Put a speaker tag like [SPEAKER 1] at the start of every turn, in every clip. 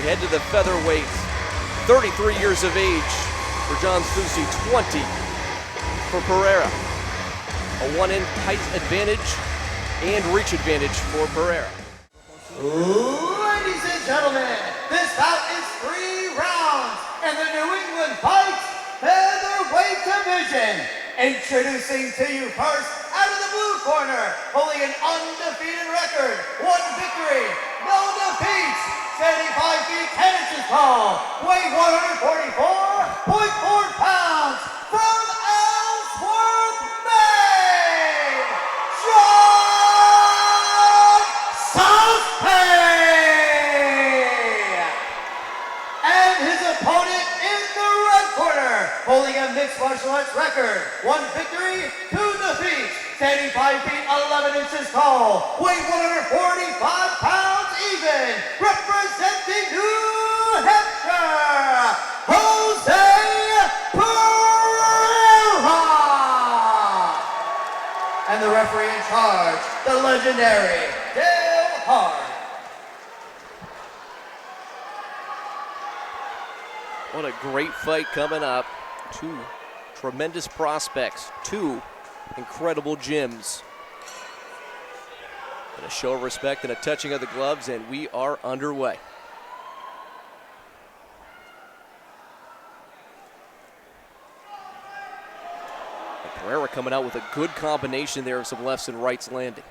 [SPEAKER 1] head to the featherweight. 33 years of age for John Soucy, 20 for Pereira. A 1-inch height advantage and reach advantage for Pereira.
[SPEAKER 2] Ladies and gentlemen, this bout is 3 rounds in the New England Fights featherweight division. Introducing to you first, out of the blue corner, holding an undefeated record, 1 victory, no defeats, 75 feet 10 inches tall, weighing 144.4 pounds, from Ellsworth, Maine, John Soucy! And his opponent in the red corner, holding a mixed martial arts record, 1 victory, 2 defeats, 75 feet 11 inches tall, weighing 145 pounds even, representing New Hampshire, Pereira! And the referee in charge, the legendary Dale Hart.
[SPEAKER 1] What a great fight coming up. 2 tremendous prospects, 2 incredible gyms. And a show of respect and a touching of the gloves, and we are underway. And Pereira coming out with a good combination there of some lefts and rights landing.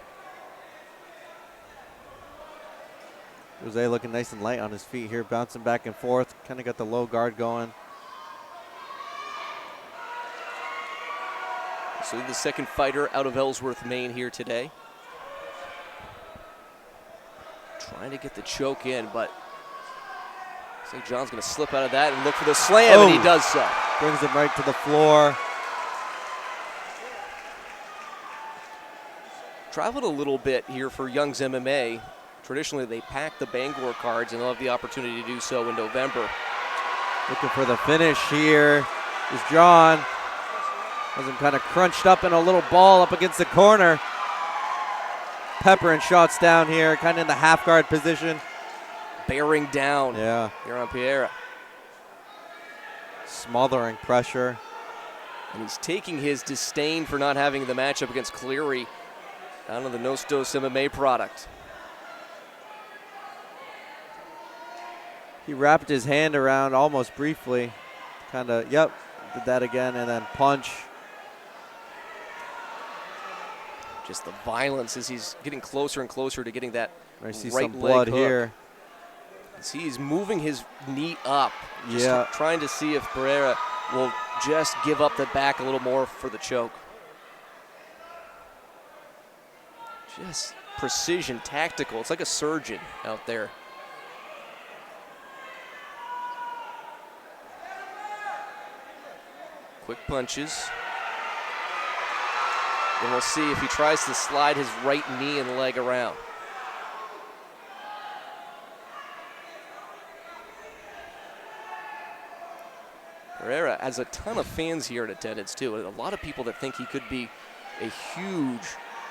[SPEAKER 3] Jose looking nice and light on his feet here, bouncing back and forth. Kind of got the low guard going.
[SPEAKER 1] So the second fighter out of Ellsworth, Maine here today. Trying to get the choke in, but I think John's going to slip out of that and look for the slam, and he does so.
[SPEAKER 3] Brings him right to the floor.
[SPEAKER 1] Traveled a little bit here for Young's MMA. Traditionally, they pack the Bangor cards, and they'll have the opportunity to do so in November.
[SPEAKER 3] Looking for the finish here is John. Has him kind of crunched up in a little ball up against the corner. Peppering shots down here, kind of in the half guard position.
[SPEAKER 1] Bearing down
[SPEAKER 3] here
[SPEAKER 1] on Pereira.
[SPEAKER 3] Smothering pressure.
[SPEAKER 1] And he's taking his disdain for not having the matchup against Cleary down to the Nostos MMA product.
[SPEAKER 3] He wrapped his hand around almost briefly. Kind of, did that again, and then punch.
[SPEAKER 1] Just the violence as he's getting closer and closer to getting that
[SPEAKER 3] I see
[SPEAKER 1] right
[SPEAKER 3] some blood
[SPEAKER 1] leg
[SPEAKER 3] here.
[SPEAKER 1] See, he's moving his knee up,
[SPEAKER 3] just
[SPEAKER 1] trying to see if Pereira will just give up the back a little more for the choke. Just precision, tactical. It's like a surgeon out there. Quick punches. And we'll see if he tries to slide his right knee and leg around. Pereira has a ton of fans here in attendance too. A lot of people that think he could be a huge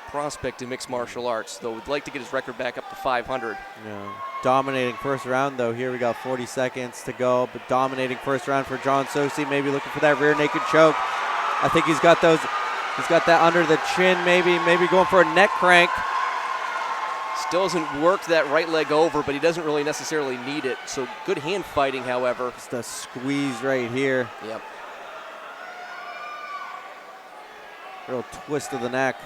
[SPEAKER 1] prospect in mixed martial arts, though would like to get his record back up to 500.
[SPEAKER 3] Yeah. Dominating first round though. Here we got 40 seconds to go, but dominating first round for John Soucy, maybe looking for that rear naked choke. I think he's got those. He's got that under the chin, maybe going for a neck crank.
[SPEAKER 1] Still hasn't worked that right leg over, but he doesn't really necessarily need it. So good hand fighting, however.
[SPEAKER 3] Just a squeeze right here.
[SPEAKER 1] Yep.
[SPEAKER 3] Real twist of the neck.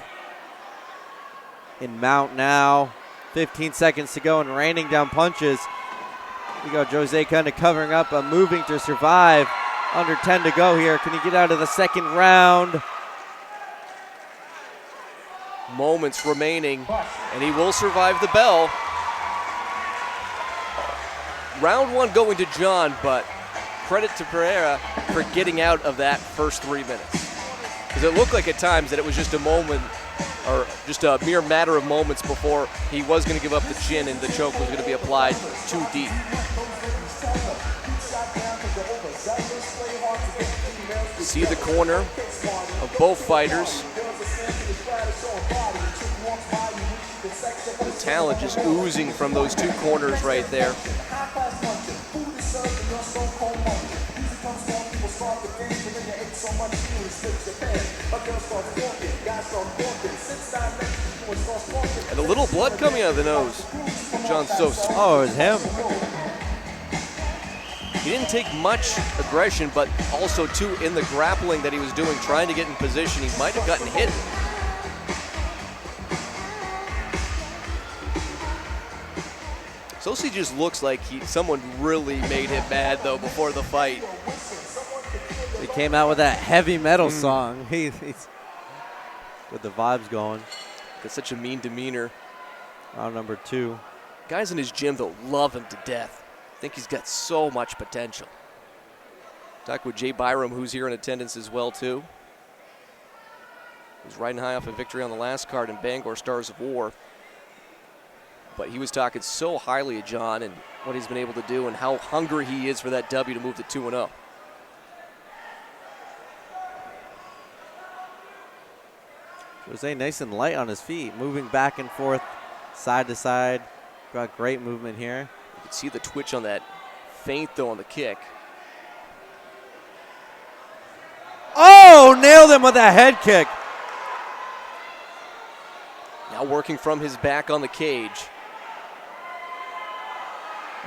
[SPEAKER 3] In mount now. 15 seconds to go and raining down punches. We got Jose kind of covering up, moving to survive. Under 10 to go here. Can he get out of the second round?
[SPEAKER 1] Moments remaining, and he will survive the bell. Round 1 going to John, but credit to Pereira for getting out of that first 3 minutes. Because it looked like at times that it was just a moment, or just a mere matter of moments before he was going to give up the chin and the choke was going to be applied too deep. See the corner of both fighters. The talent just oozing from those two corners right there. And a little blood coming out of the nose of John Soucy.
[SPEAKER 3] Oh, it was him.
[SPEAKER 1] He didn't take much aggression, but also, too, in the grappling that he was doing, trying to get in position, he might have gotten hit. Soucy just looks like someone really made him mad, though, before the fight.
[SPEAKER 3] He came out with that heavy metal song. He's with the vibes going.
[SPEAKER 1] Got such a mean demeanor.
[SPEAKER 3] Round number 2.
[SPEAKER 1] Guys in his gym, though, love him to death. I think he's got so much potential. Talk with Jay Byram, who's here in attendance as well, too. He's riding high off a victory on the last card in Bangor Stars of War. But he was talking so highly of John and what he's been able to do and how hungry he is for that W to move to 2-0.
[SPEAKER 3] Jose nice and light on his feet, moving back and forth, side to side. Got great movement here.
[SPEAKER 1] You can see the twitch on that feint, though, on the kick.
[SPEAKER 3] Oh, nailed him with a head kick.
[SPEAKER 1] Now working from his back on the cage.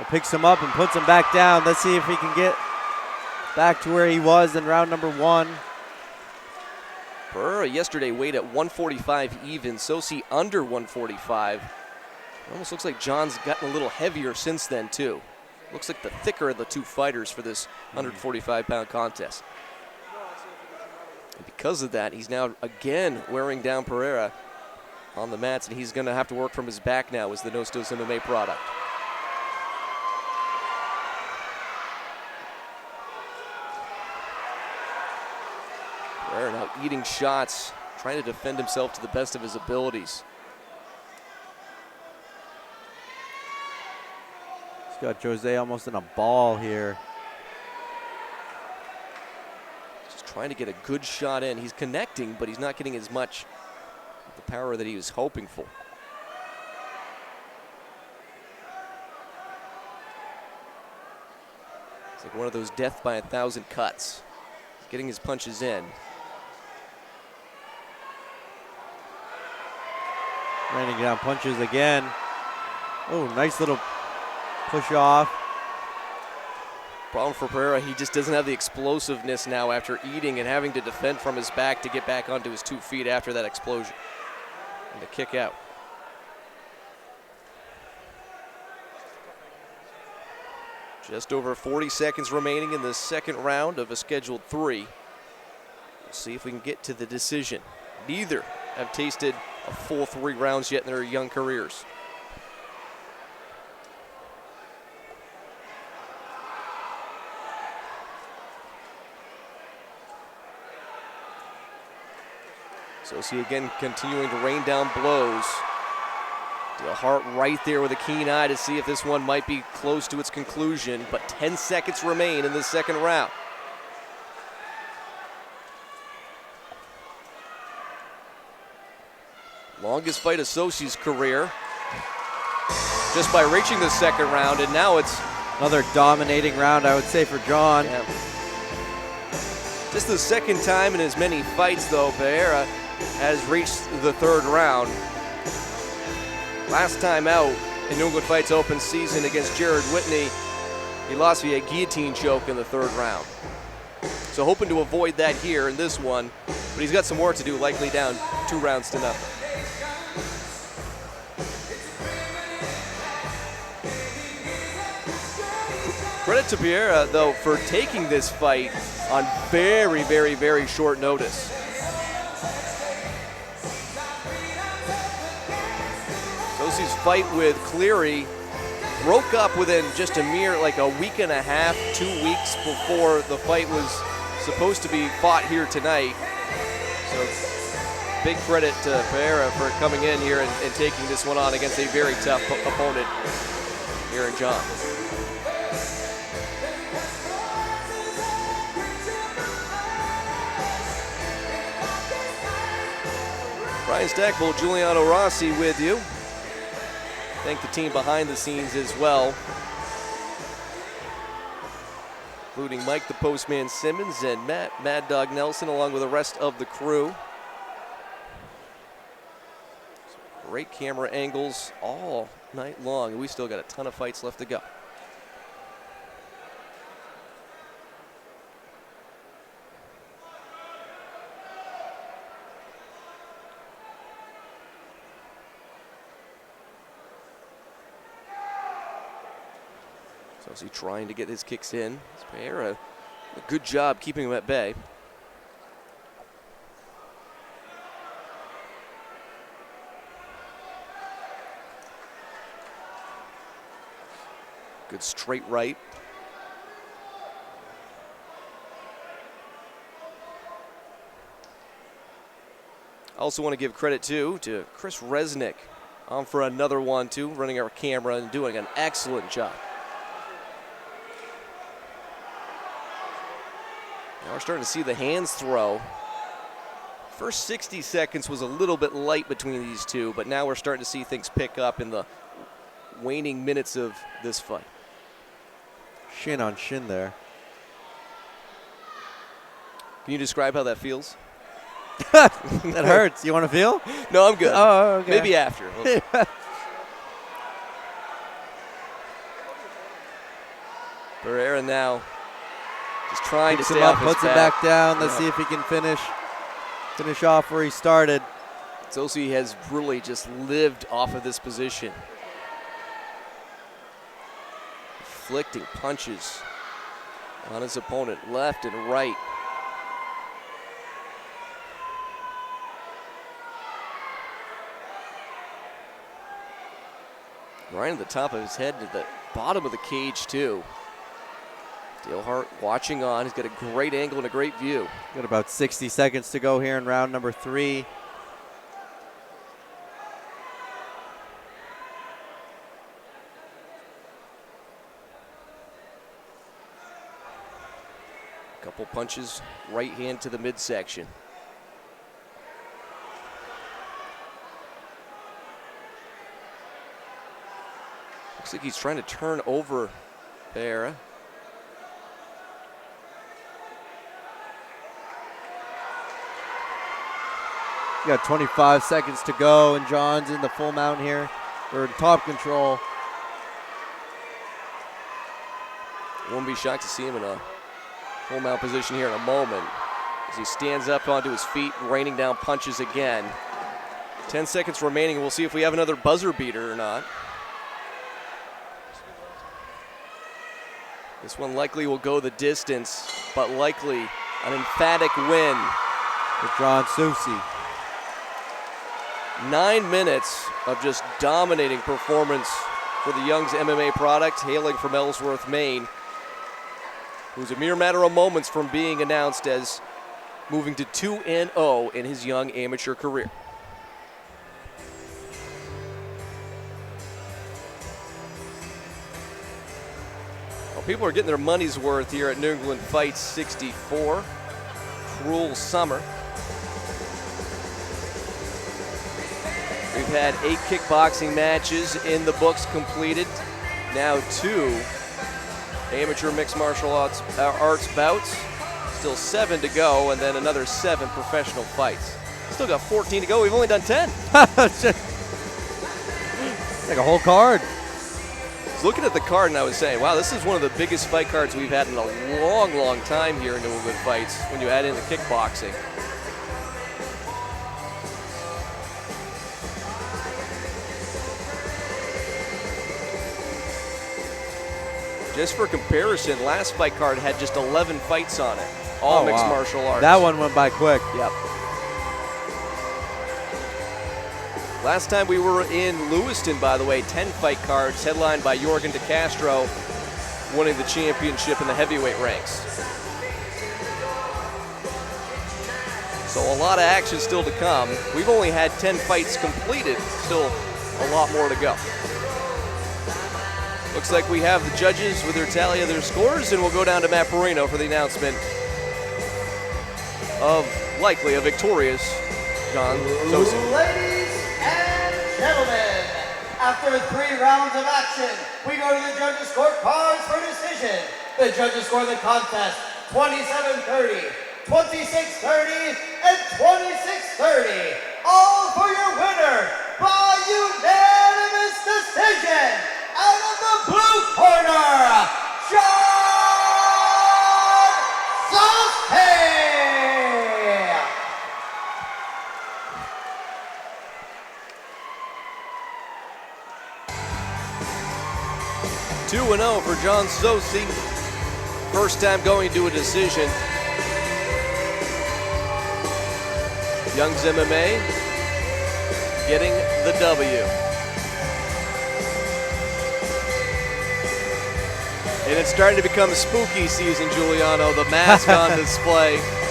[SPEAKER 3] It picks him up and puts him back down. Let's see if he can get back to where he was in round number 1.
[SPEAKER 1] Pereira yesterday weighed at 145 even. Soucy under 145. It almost looks like John's gotten a little heavier since then, too. Looks like the thicker of the two fighters for this 145-pound contest. And because of that, he's now again wearing down Pereira on the mats, and he's going to have to work from his back now as the No Stills MMA product. Pereira now eating shots, trying to defend himself to the best of his abilities.
[SPEAKER 3] He's got Jose almost in a ball here.
[SPEAKER 1] Just trying to get a good shot in. He's connecting, but he's not getting as much of the power that he was hoping for. It's like one of those death by 1,000 cuts. He's getting his punches in.
[SPEAKER 3] Raining down punches again. Oh, nice little push off.
[SPEAKER 1] Problem for Pereira, he just doesn't have the explosiveness now after eating and having to defend from his back to get back onto his 2 feet after that explosion. And the kick out. Just over 40 seconds remaining in the second round of a scheduled 3. We'll see if we can get to the decision. Neither have tasted a full 3 rounds yet in their young careers. Soucy again continuing to rain down blows. De Hart right there with a keen eye to see if this one might be close to its conclusion, but 10 seconds remain in the second round. Longest fight of Soucy's career, just by reaching the second round, and now it's
[SPEAKER 3] another dominating round, I would say, for John.
[SPEAKER 1] Yeah. Just the second time in as many fights, though, Pereira has reached the third round. Last time out in New England Fights Open season against Jared Whitney, he lost via guillotine choke in the third round. So hoping to avoid that here in this one, but he's got some work to do, likely down 2 rounds to nothing. Credit to Pereira, though, for taking this fight on very, very, very short notice. Soucy's fight with Cleary broke up within just a mere a week and a half, 2 weeks before the fight was supposed to be fought here tonight. So big credit to Pereira for coming in here and taking this one on against a very tough opponent here in John. Brian Stackpole, Giuliano Rossi with you. Thank the team behind the scenes as well. including Mike the Postman Simmons and Matt Mad Dog Nelson, along with the rest of the crew. Some great camera angles all night long, and we still got a ton of fights left to go. Soucy trying to get his kicks in. Pereira, a good job keeping him at bay. Good straight right. I also want to give credit to Chris Resnick on for another 1-2, running our camera and doing an excellent job. Now we're starting to see the hands throw. First 60 seconds was a little bit light between these two, but now we're starting to see things pick up in the waning minutes of this fight.
[SPEAKER 3] Shin on shin there.
[SPEAKER 1] Can you describe how that feels?
[SPEAKER 3] That hurts. You want to feel?
[SPEAKER 1] No, I'm good.
[SPEAKER 3] Oh, okay.
[SPEAKER 1] Maybe after. Pereira now just trying to stay off his
[SPEAKER 3] puts him back down. Let's see if he can finish off where he started.
[SPEAKER 1] Soucy has really just lived off of this position. Inflicting punches on his opponent left and right. Right at the top of his head to the bottom of the cage too. Dalehart watching on. He's got a great angle and a great view.
[SPEAKER 3] Got about 60 seconds to go here in round number 3.
[SPEAKER 1] Couple punches, right hand to the midsection. Looks like he's trying to turn over Pereira.
[SPEAKER 3] You got 25 seconds to go, and John's in the full mount here, or in top control.
[SPEAKER 1] Won't be shocked to see him in a full mount position here in a moment as he stands up onto his feet, raining down punches again. 10 seconds remaining. We'll see if we have another buzzer beater or not. This one likely will go the distance, but likely an emphatic win
[SPEAKER 3] for John Soucy.
[SPEAKER 1] 9 minutes of just dominating performance for the Young's MMA product, hailing from Ellsworth, Maine, who's a mere matter of moments from being announced as moving to 2-0 in his young amateur career. Well, people are getting their money's worth here at New England Fights 64. Cruel summer. We've had 8 kickboxing matches in the books completed. Now 2 amateur mixed martial arts bouts. Still 7 to go, and then another 7 professional fights. Still got 14 to go. We've only done 10.
[SPEAKER 3] Like a whole card.
[SPEAKER 1] I was looking at the card and I was saying, wow, this is one of the biggest fight cards we've had in a long, long time here in New England Fights when you add in the kickboxing. Just for comparison, last fight card had just 11 fights on it, all mixed martial arts.
[SPEAKER 3] That one went by quick.
[SPEAKER 1] Yep. Last time we were in Lewiston, by the way, 10 fight cards, headlined by Jorgen De Castro, winning the championship in the heavyweight ranks. So a lot of action still to come. We've only had 10 fights completed, still a lot more to go. Looks like we have the judges with their tally of their scores, and we'll go down to Matt Pereira for the announcement of likely a victorious John Soucy.
[SPEAKER 2] Ladies and gentlemen, after 3 rounds of action, we go to the judges' scorecards for decision. The The judges score the contest 27-30, 26-30, and 26-30. All for your winner by unanimous decision out of the blue corner, John Soucy!
[SPEAKER 1] 2-0 for John Soucy. First time going to a decision. Young's MMA getting the W. And it's starting to become spooky season, Giuliano. The mask on display.